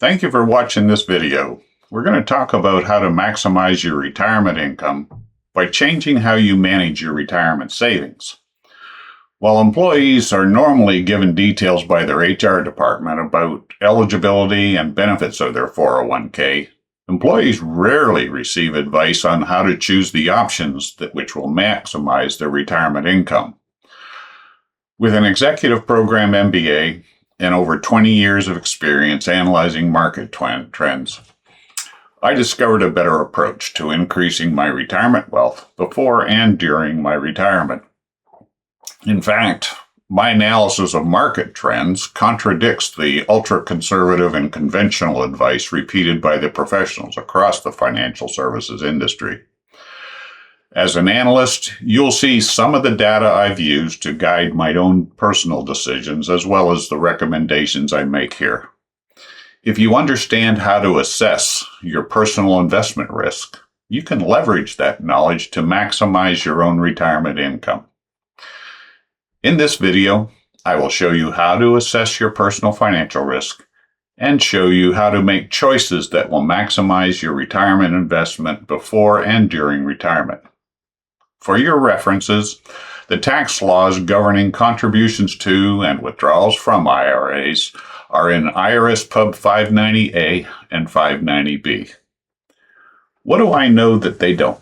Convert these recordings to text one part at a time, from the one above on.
Thank you for watching this video. We're going to talk about how to maximize your retirement income by changing how you manage your retirement savings. While employees are normally given details by their HR department about eligibility and benefits of their 401k, employees rarely receive advice on how to choose the options which will maximize their retirement income. With an executive program MBA, and over 20 years of experience analyzing market trends, I discovered a better approach to increasing my retirement wealth before and during my retirement. In fact, my analysis of market trends contradicts the ultra-conservative and conventional advice repeated by the professionals across the financial services industry. As an analyst, you'll see some of the data I've used to guide my own personal decisions as well as the recommendations I make here. If you understand how to assess your personal investment risk, you can leverage that knowledge to maximize your own retirement income. In this video, I will show you how to assess your personal financial risk and show you how to make choices that will maximize your retirement investment before and during retirement. For your references, the tax laws governing contributions to and withdrawals from IRAs are in IRS Pub 590A and 590B. What do I know that they don't?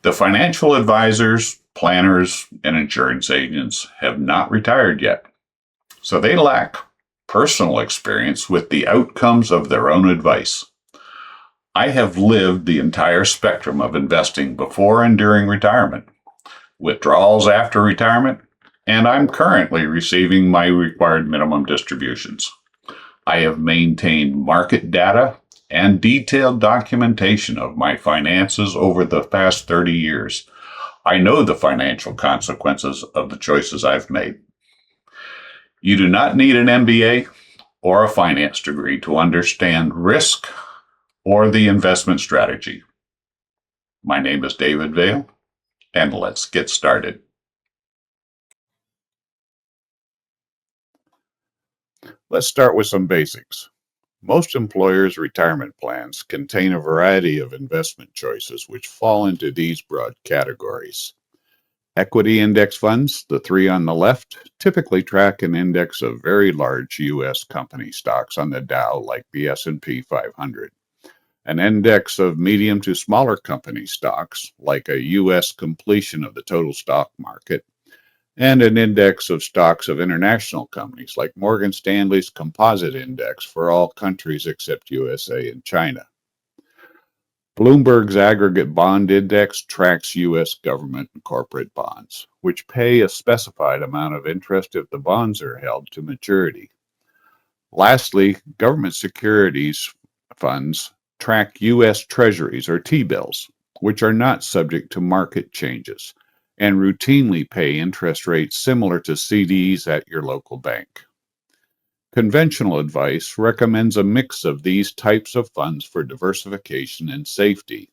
The financial advisors, planners, and insurance agents have not retired yet, so they lack personal experience with the outcomes of their own advice. I have lived the entire spectrum of investing before and during retirement, withdrawals after retirement, and I'm currently receiving my required minimum distributions. I have maintained market data and detailed documentation of my finances over the past 30 years. I know the financial consequences of the choices I've made. You do not need an MBA or a finance degree to understand risk or the investment strategy. My name is David Vail, and let's get started. Let's start with some basics. Most employers' retirement plans contain a variety of investment choices which fall into these broad categories. Equity index funds, the three on the left, typically track an index of very large U.S. company stocks on the Dow like the S&P 500. An index of medium to smaller company stocks, like a U.S. completion of the total stock market, and an index of stocks of international companies, like Morgan Stanley's Composite Index for all countries except USA and China. Bloomberg's Aggregate Bond Index tracks U.S. government and corporate bonds, which pay a specified amount of interest if the bonds are held to maturity. Lastly, government securities funds track U.S. Treasuries or T-bills, which are not subject to market changes, and routinely pay interest rates similar to CDs at your local bank. Conventional advice recommends a mix of these types of funds for diversification and safety.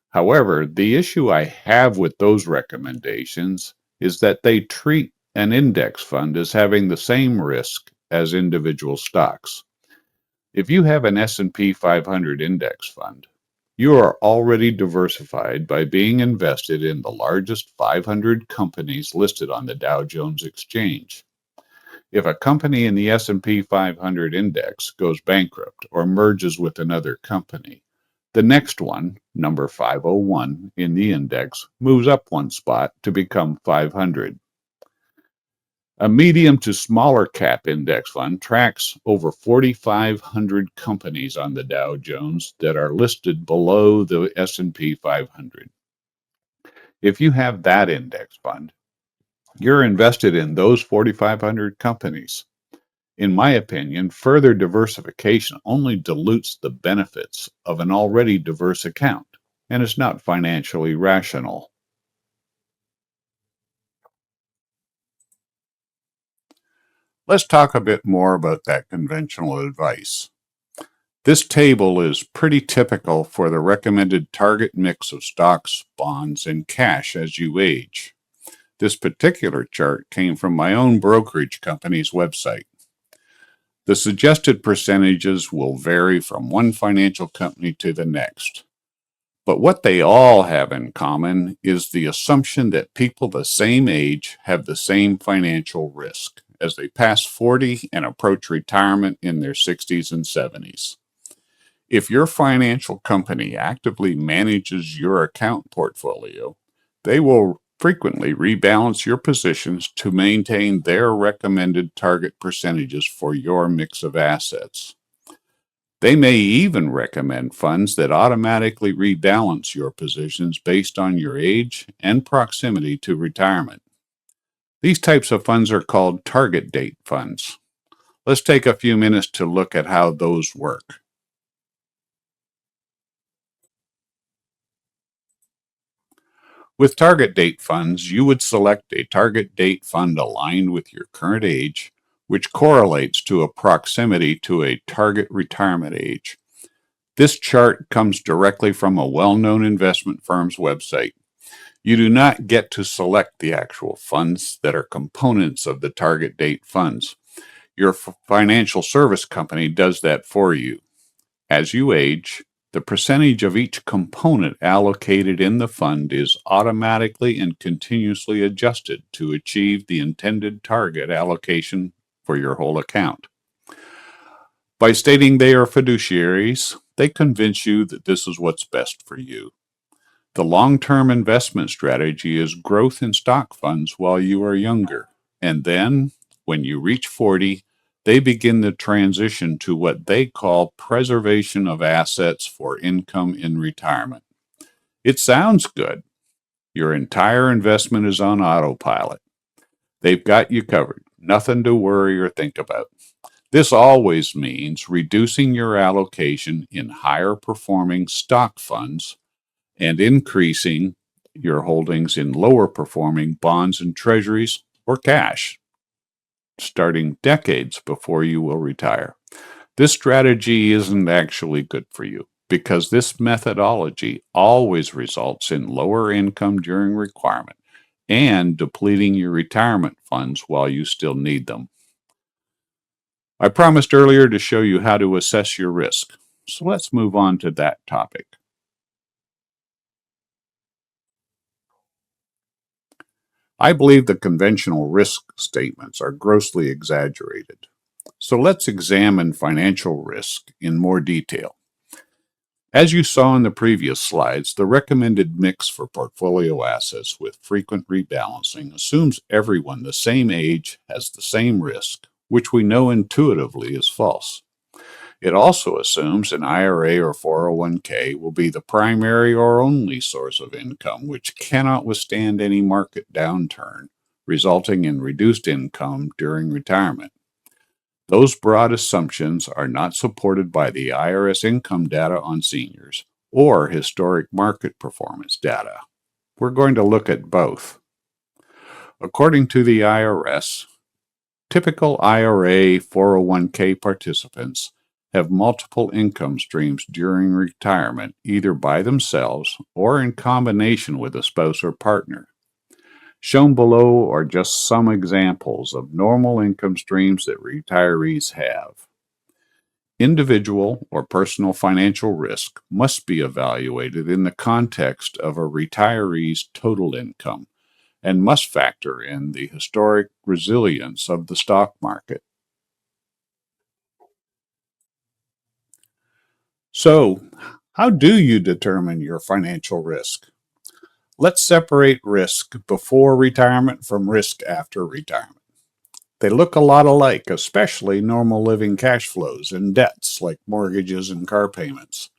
However, the issue I have with those recommendations is that they treat an index fund as having the same risk as individual stocks. If you have an S&P 500 index fund, you are already diversified by being invested in the largest 500 companies listed on the Dow Jones Exchange. If a company in the S&P 500 index goes bankrupt or merges with another company, the next one, number 501 in the index, moves up one spot to become 500. A medium to smaller cap index fund tracks over 4,500 companies on the Dow Jones that are listed below the S&P 500. If you have that index fund, you're invested in those 4,500 companies. In my opinion, further diversification only dilutes the benefits of an already diverse account and is not financially rational. Let's talk a bit more about that conventional advice. This table is pretty typical for the recommended target mix of stocks, bonds, and cash as you age. This particular chart came from my own brokerage company's website. The suggested percentages will vary from one financial company to the next. But what they all have in common is the assumption that people the same age have the same financial risk as they pass 40 and approach retirement in their 60s and 70s. If your financial company actively manages your account portfolio, they will frequently rebalance your positions to maintain their recommended target percentages for your mix of assets. They may even recommend funds that automatically rebalance your positions based on your age and proximity to retirement. These types of funds are called target date funds. Let's take a few minutes to look at how those work. With target date funds, you would select a target date fund aligned with your current age, which correlates to a proximity to a target retirement age. This chart comes directly from a well-known investment firm's website. You do not get to select the actual funds that are components of the target date funds. Your financial service company does that for you. As you age, the percentage of each component allocated in the fund is automatically and continuously adjusted to achieve the intended target allocation for your whole account. By stating they are fiduciaries, they convince you that this is what's best for you. The long-term investment strategy is growth in stock funds while you are younger, and then, when you reach 40, they begin the transition to what they call preservation of assets for income in retirement. It sounds good. Your entire investment is on autopilot. They've got you covered. Nothing to worry or think about. This always means reducing your allocation in higher performing stock funds and increasing your holdings in lower performing bonds and treasuries or cash, starting decades before you will retire. This strategy isn't actually good for you because this methodology always results in lower income during retirement and depleting your retirement funds while you still need them. I promised earlier to show you how to assess your risk, so let's move on to that topic. I believe the conventional risk statements are grossly exaggerated. So let's examine financial risk in more detail. As you saw in the previous slides, the recommended mix for portfolio assets with frequent rebalancing assumes everyone the same age has the same risk, which we know intuitively is false. It also assumes an IRA or 401k will be the primary or only source of income, which cannot withstand any market downturn, resulting in reduced income during retirement. Those broad assumptions are not supported by the IRS income data on seniors or historic market performance data. We're going to look at both. According to the IRS, typical IRA 401k participants have multiple income streams during retirement, either by themselves or in combination with a spouse or partner. Shown below are just some examples of normal income streams that retirees have. Individual or personal financial risk must be evaluated in the context of a retiree's total income and must factor in the historic resilience of the stock market. So, how do you determine your financial risk? Let's separate risk before retirement from risk after retirement. They look a lot alike, especially normal living cash flows and debts like mortgages and car payments.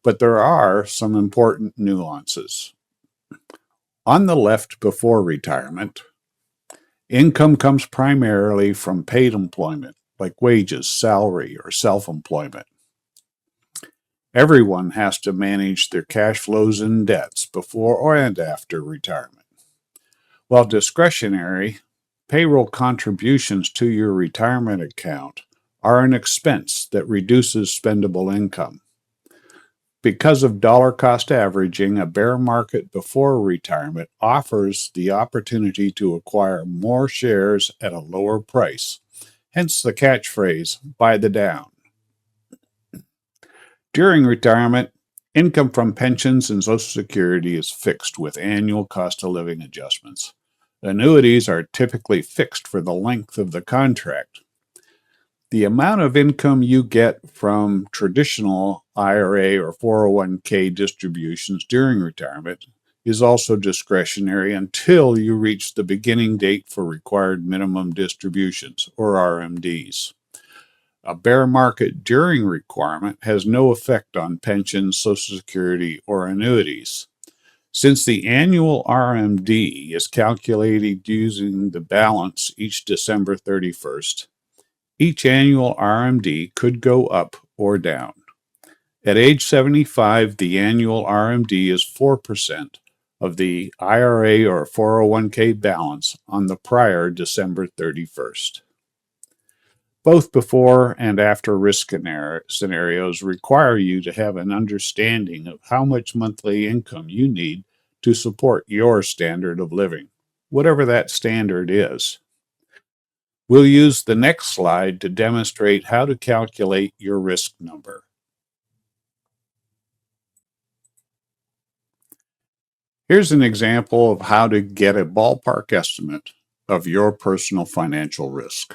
But there are some important nuances. On the left before retirement, income comes primarily from paid employment, like wages, salary, or self-employment. Everyone has to manage their cash flows and debts before and after retirement. While discretionary, payroll contributions to your retirement account are an expense that reduces spendable income. Because of dollar cost averaging, a bear market before retirement offers the opportunity to acquire more shares at a lower price hence the catchphrase, buy the down. During retirement, income from pensions and Social Security is fixed with annual cost of living adjustments. Annuities are typically fixed for the length of the contract. The amount of income you get from traditional IRA or 401k distributions during retirement is also discretionary until you reach the beginning date for required minimum distributions, or RMDs. A bear market during requirement has no effect on pensions, Social Security, or annuities. Since the annual RMD is calculated using the balance each December 31st, each annual RMD could go up or down. At age 75, the annual RMD is 4% of the IRA or 401k balance on the prior December 31st. Both before and after risk scenarios require you to have an understanding of how much monthly income you need to support your standard of living, whatever that standard is. We'll use the next slide to demonstrate how to calculate your risk number. Here's an example of how to get a ballpark estimate of your personal financial risk.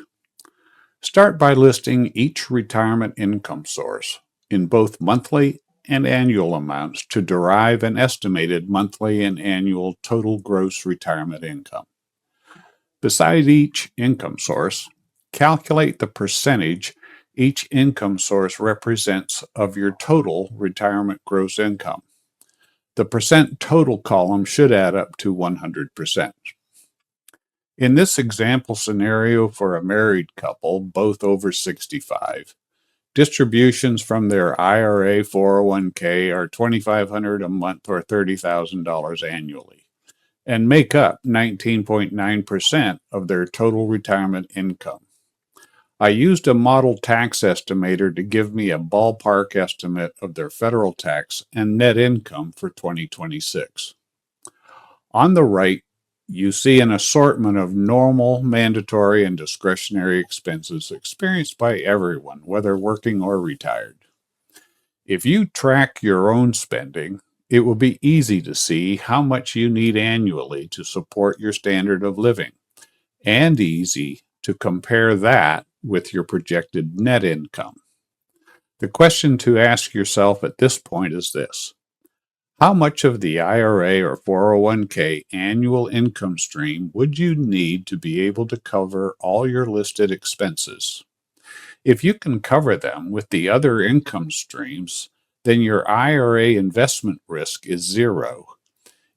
Start by listing each retirement income source in both monthly and annual amounts to derive an estimated monthly and annual total gross retirement income. Beside each income source, calculate the percentage each income source represents of your total retirement gross income. The percent total column should add up to 100%. In this example scenario for a married couple, both over 65, distributions from their IRA 401k are $2,500 a month or $30,000 annually, and make up 19.9% of their total retirement income. I used a model tax estimator to give me a ballpark estimate of their federal tax and net income for 2026. On the right, you see an assortment of normal, mandatory, and discretionary expenses experienced by everyone, whether working or retired. If you track your own spending, it will be easy to see how much you need annually to support your standard of living, and easy to compare that with your projected net income. The question to ask yourself at this point is this: how much of the IRA or 401k annual income stream would you need to be able to cover all your listed expenses? If you can cover them with the other income streams, then your IRA investment risk is zero.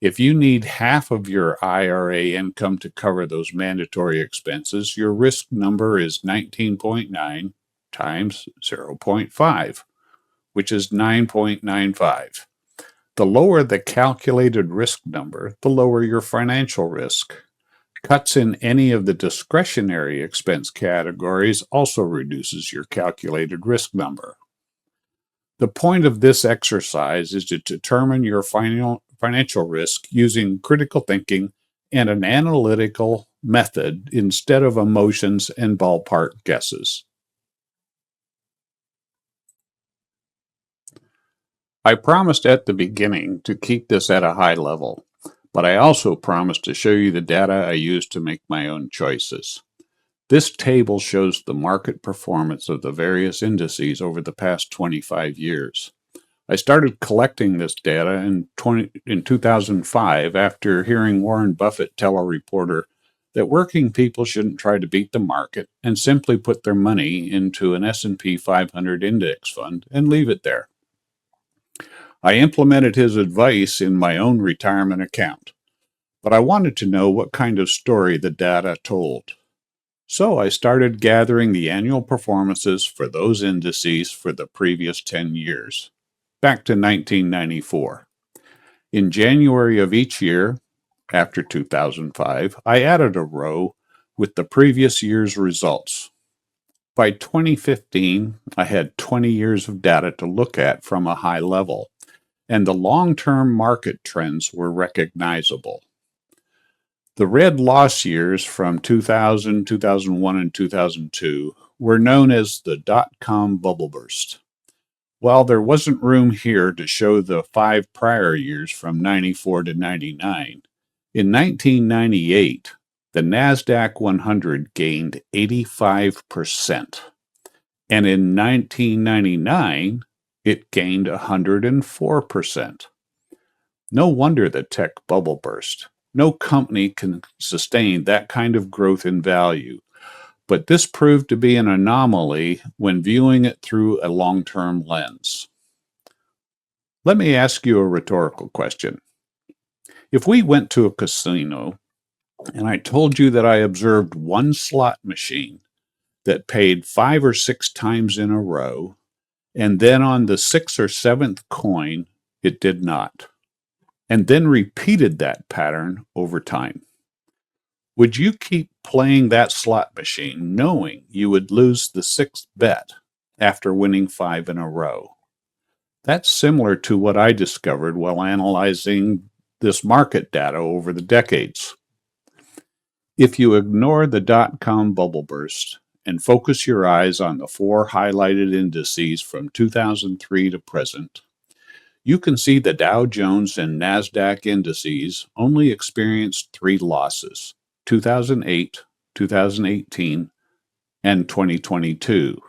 If you need half of your IRA income to cover those mandatory expenses, your risk number is 19.9 times 0.5, which is 9.95. The lower the calculated risk number, the lower your financial risk. Cuts in any of the discretionary expense categories also reduces your calculated risk number. The point of this exercise is to determine your financial risk using critical thinking and an analytical method instead of emotions and ballpark guesses. I promised at the beginning to keep this at a high level, but I also promised to show you the data I used to make my own choices. This table shows the market performance of the various indices over the past 25 years. I started collecting this data in 2005 after hearing Warren Buffett tell a reporter that working people shouldn't try to beat the market and simply put their money into an S&P 500 index fund and leave it there. I implemented his advice in my own retirement account, but I wanted to know what kind of story the data told. So I started gathering the annual performances for those indices for the previous 10 years, back to 1994. In January of each year, after 2005, I added a row with the previous year's results. By 2015, I had 20 years of data to look at from a high level, and the long-term market trends were recognizable. The red loss years from 2000, 2001, and 2002 were known as the dot-com bubble burst. While there wasn't room here to show the 5 prior years from 94 to 99, in 1998, the NASDAQ 100 gained 85%, and in 1999, it gained 104%. No wonder the tech bubble burst. No company can sustain that kind of growth in value, but this proved to be an anomaly when viewing it through a long-term lens. Let me ask you a rhetorical question. If we went to a casino and I told you that I observed one slot machine that paid 5 or 6 times in a row, and then on the 6th or 7th coin, it did not, and then repeated that pattern over time, would you keep playing that slot machine knowing you would lose the 6th bet after winning 5 in a row? That's similar to what I discovered while analyzing this market data over the decades. If you ignore the dot-com bubble burst and focus your eyes on the 4 highlighted indices from 2003 to present, you can see the Dow Jones and NASDAQ indices only experienced 3 losses: 2008, 2018, and 2022.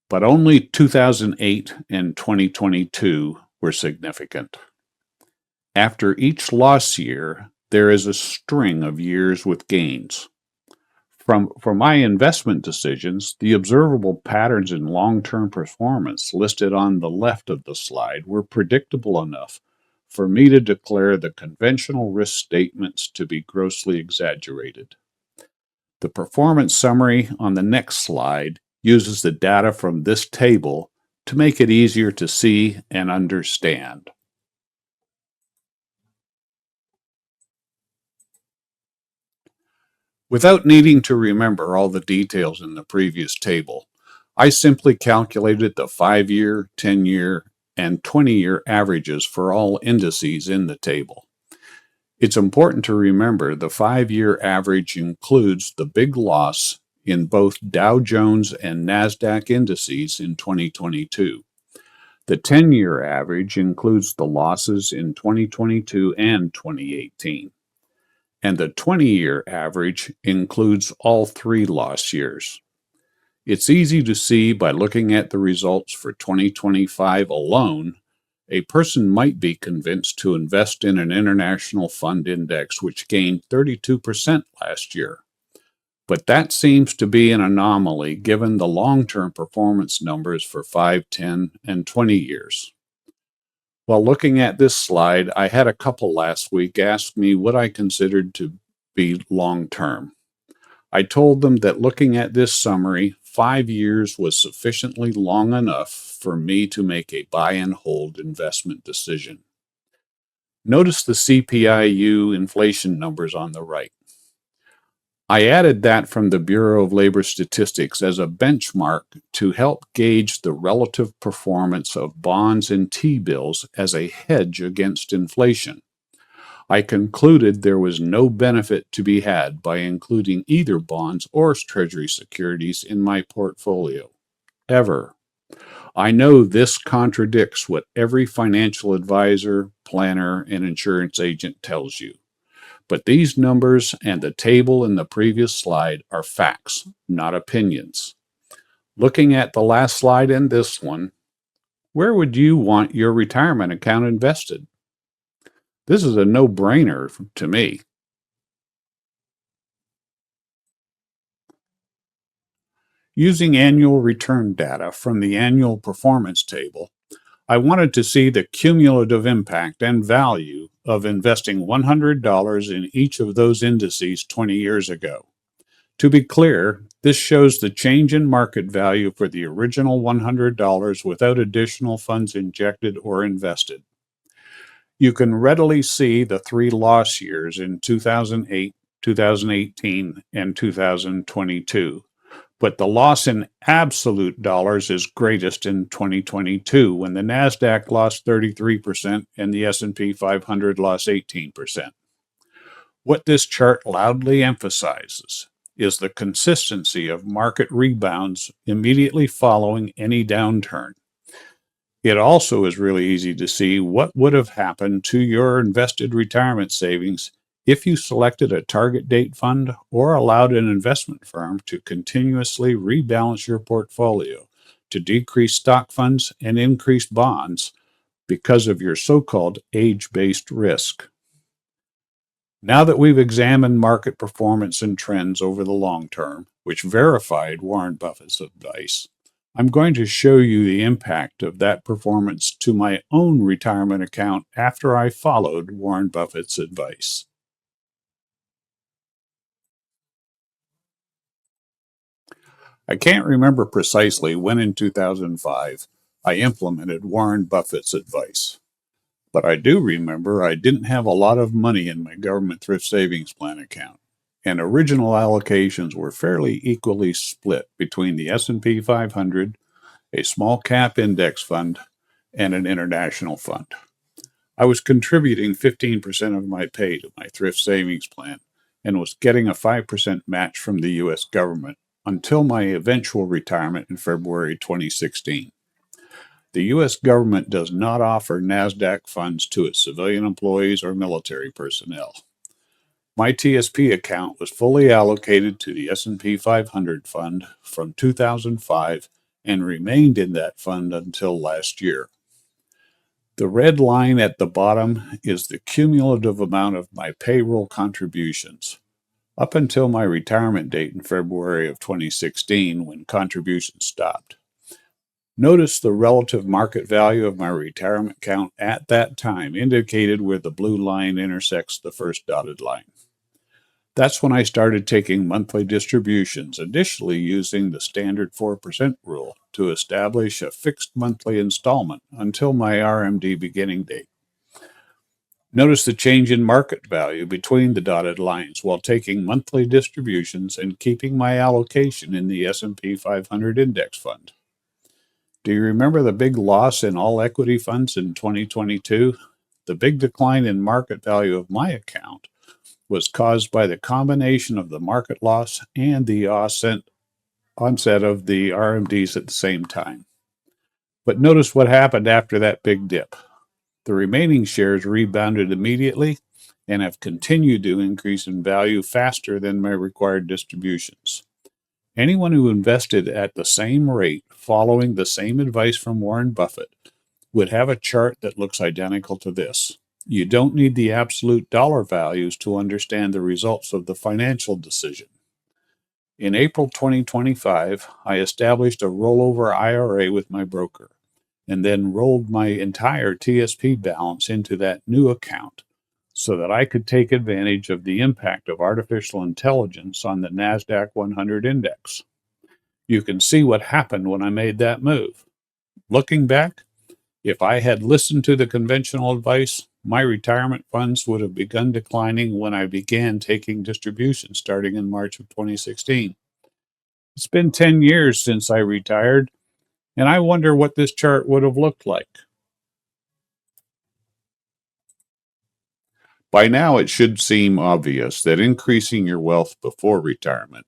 But only 2008 and 2022 were significant. After each loss year, there is a string of years with gains. For my investment decisions, the observable patterns in long-term performance listed on the left of the slide were predictable enough for me to declare the conventional risk statements to be grossly exaggerated. The performance summary on the next slide uses the data from this table to make it easier to see and understand. Without needing to remember all the details in the previous table, I simply calculated the 5-year, 10-year, and 20-year averages for all indices in the table. It's important to remember the 5-year average includes the big loss in both Dow Jones and NASDAQ indices in 2022. The 10-year average includes the losses in 2022 and 2018. And the 20-year average includes all 3 loss years. It's easy to see by looking at the results for 2025 alone. A person might be convinced to invest in an international fund index which gained 32% last year. But that seems to be an anomaly given the long-term performance numbers for 5, 10, and 20 years. While looking at this slide, I had a couple last week ask me what I considered to be long-term. I told them that looking at this summary, 5 years was sufficiently long enough for me to make a buy and hold investment decision. Notice the CPI-U inflation numbers on the right. I added that from the Bureau of Labor Statistics as a benchmark to help gauge the relative performance of bonds and T-bills as a hedge against inflation. I concluded there was no benefit to be had by including either bonds or Treasury securities in my portfolio, ever. I know this contradicts what every financial advisor, planner, and insurance agent tells you. But these numbers and the table in the previous slide are facts, not opinions. Looking at the last slide and this one, where would you want your retirement account invested? This is a no-brainer to me. Using annual return data from the annual performance table, I wanted to see the cumulative impact and value of investing $100 in each of those indices 20 years ago. To be clear, this shows the change in market value for the original $100 without additional funds injected or invested. You can readily see the 3 loss years in 2008, 2018, and 2022. But the loss in absolute dollars is greatest in 2022, when the NASDAQ lost 33% and the S&P 500 lost 18%. What this chart loudly emphasizes is the consistency of market rebounds immediately following any downturn. It also is really easy to see what would have happened to your invested retirement savings if you selected a target date fund or allowed an investment firm to continuously rebalance your portfolio to decrease stock funds and increase bonds because of your so-called age-based risk. Now that we've examined market performance and trends over the long term, which verified Warren Buffett's advice, I'm going to show you the impact of that performance to my own retirement account after I followed Warren Buffett's advice. I can't remember precisely when in 2005 I implemented Warren Buffett's advice, but I do remember I didn't have a lot of money in my government thrift savings plan account, and original allocations were fairly equally split between the S&P 500, a small cap index fund, and an international fund. I was contributing 15% of my pay to my thrift savings plan and was getting a 5% match from the U.S. government until my eventual retirement in February 2016. The U.S. government does not offer NASDAQ funds to its civilian employees or military personnel. My TSP account was fully allocated to the S&P 500 fund from 2005 and remained in that fund until last year. The red line at the bottom is the cumulative amount of my payroll contributions up until my retirement date in February of 2016 when contributions stopped. Notice the relative market value of my retirement account at that time indicated where the blue line intersects the first dotted line. That's when I started taking monthly distributions, initially using the standard 4% rule to establish a fixed monthly installment until my RMD beginning date. Notice the change in market value between the dotted lines while taking monthly distributions and keeping my allocation in the S&P 500 index fund. Do you remember the big loss in all equity funds in 2022? The big decline in market value of my account was caused by the combination of the market loss and the onset of the RMDs at the same time. But notice what happened after that big dip. The remaining shares rebounded immediately and have continued to increase in value faster than my required distributions. Anyone who invested at the same rate, following the same advice from Warren Buffett, would have a chart that looks identical to this. You don't need the absolute dollar values to understand the results of the financial decision. In April 2025, I established a rollover IRA with my broker, and then rolled my entire TSP balance into that new account so that I could take advantage of the impact of artificial intelligence on the NASDAQ 100 index. You can see what happened when I made that move. Looking back, if I had listened to the conventional advice, my retirement funds would have begun declining when I began taking distributions starting in March of 2016. It's been 10 years since I retired, and I wonder what this chart would have looked like. By now, it should seem obvious that increasing your wealth before retirement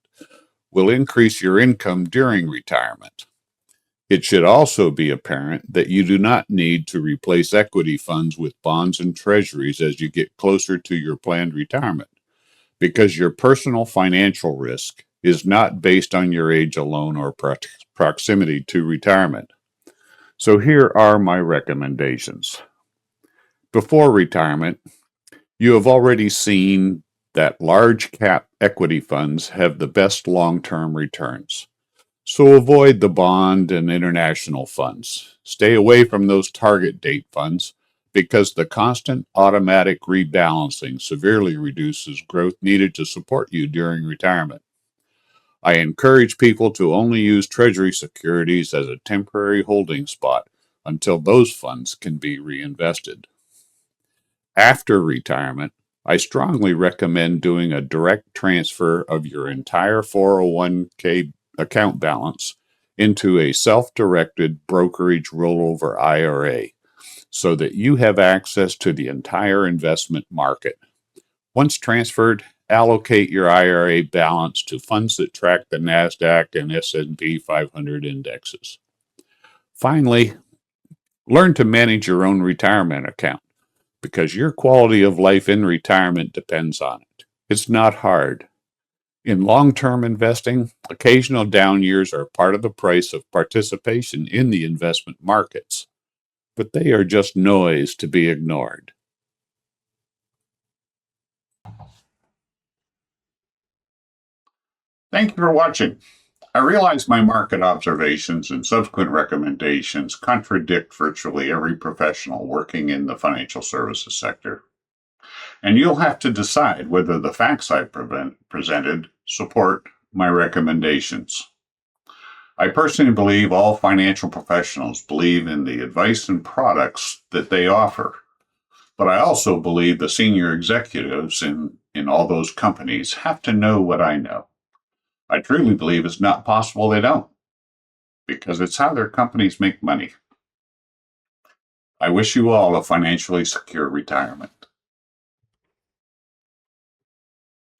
will increase your income during retirement. It should also be apparent that you do not need to replace equity funds with bonds and treasuries as you get closer to your planned retirement, because your personal financial risk is not based on your age alone or proximity to retirement. So here are my recommendations. Before retirement, you have already seen that large cap equity funds have the best long-term returns. So avoid the bond and international funds. Stay away from those target date funds because the constant automatic rebalancing severely reduces growth needed to support you during retirement. I encourage people to only use Treasury securities as a temporary holding spot until those funds can be reinvested. After retirement, I strongly recommend doing a direct transfer of your entire 401k account balance into a self-directed brokerage rollover IRA so that you have access to the entire investment market. Once transferred, allocate your IRA balance to funds that track the NASDAQ and S&P 500 indexes. Finally, learn to manage your own retirement account because your quality of life in retirement depends on it. It's not hard. In long-term investing, occasional down years are part of the price of participation in the investment markets, but they are just noise to be ignored. Thank you for watching. I realize my market observations and subsequent recommendations contradict virtually every professional working in the financial services sector. And you'll have to decide whether the facts I presented support my recommendations. I personally believe all financial professionals believe in the advice and products that they offer. But I also believe the senior executives in all those companies have to know what I know. I truly believe it's not possible they don't, because it's how their companies make money. I wish you all a financially secure retirement.